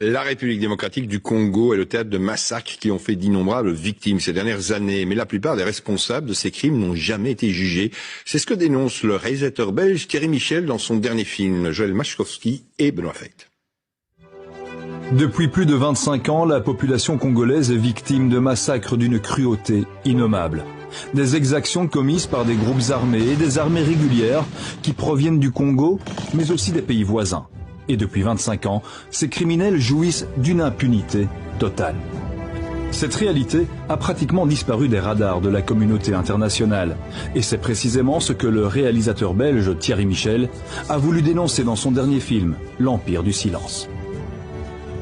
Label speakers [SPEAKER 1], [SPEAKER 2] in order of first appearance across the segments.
[SPEAKER 1] La République démocratique du Congo est le théâtre de massacres qui ont fait d'innombrables victimes ces dernières années. Mais la plupart des responsables de ces crimes n'ont jamais été jugés. C'est ce que dénonce le réalisateur belge Thierry Michel dans son dernier film, Joël Machkowski et Benoît Feight.
[SPEAKER 2] Depuis plus de 25 ans, la population congolaise est victime de massacres d'une cruauté innommable. Des exactions commises par des groupes armés et des armées régulières qui proviennent du Congo, mais aussi des pays voisins. Et depuis 25 ans, ces criminels jouissent d'une impunité totale. Cette réalité a pratiquement disparu des radars de la communauté internationale. Et c'est précisément ce que le réalisateur belge Thierry Michel a voulu dénoncer dans son dernier film, L'Empire du silence.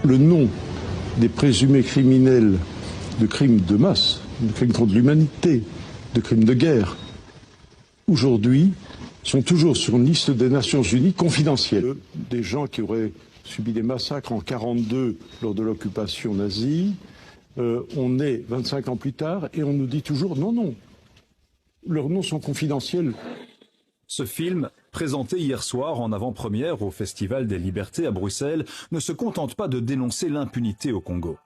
[SPEAKER 3] Le nom des présumés criminels de crimes de masse, de crimes contre l'humanité, de crimes de guerre, aujourd'hui, sont toujours sur une liste des Nations Unies confidentielle. Des gens qui auraient subi des massacres en 1942 lors de l'occupation nazie, on est 25 ans plus tard et on nous dit toujours non, leurs noms sont confidentiels.
[SPEAKER 2] Ce film, présenté hier soir en avant-première au Festival des Libertés à Bruxelles, ne se contente pas de dénoncer l'impunité au Congo.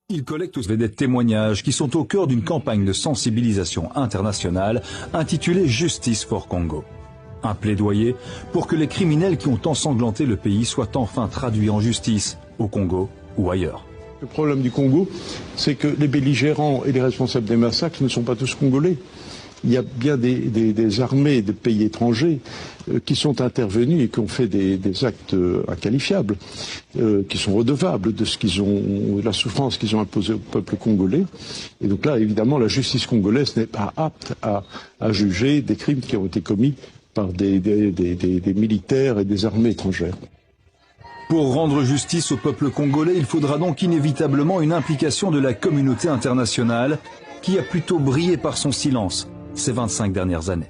[SPEAKER 2] Il collecte aussi des témoignages qui sont au cœur d'une campagne de sensibilisation internationale intitulée Justice for Congo. Un plaidoyer pour que les criminels qui ont ensanglanté le pays soient enfin traduits en justice, au Congo ou ailleurs.
[SPEAKER 3] Le problème du Congo, c'est que les belligérants et les responsables des massacres ne sont pas tous congolais. Il y a bien des armées de pays étrangers qui sont intervenus et qui ont fait des actes inqualifiables, qui sont redevables de la souffrance qu'ils ont imposée au peuple congolais. Et donc là, évidemment, la justice congolaise n'est pas apte à juger des crimes qui ont été commis par des militaires et des armées étrangères.
[SPEAKER 2] Pour rendre justice au peuple congolais, il faudra donc inévitablement une implication de la communauté internationale qui a plutôt brillé par son silence ces 25 dernières années.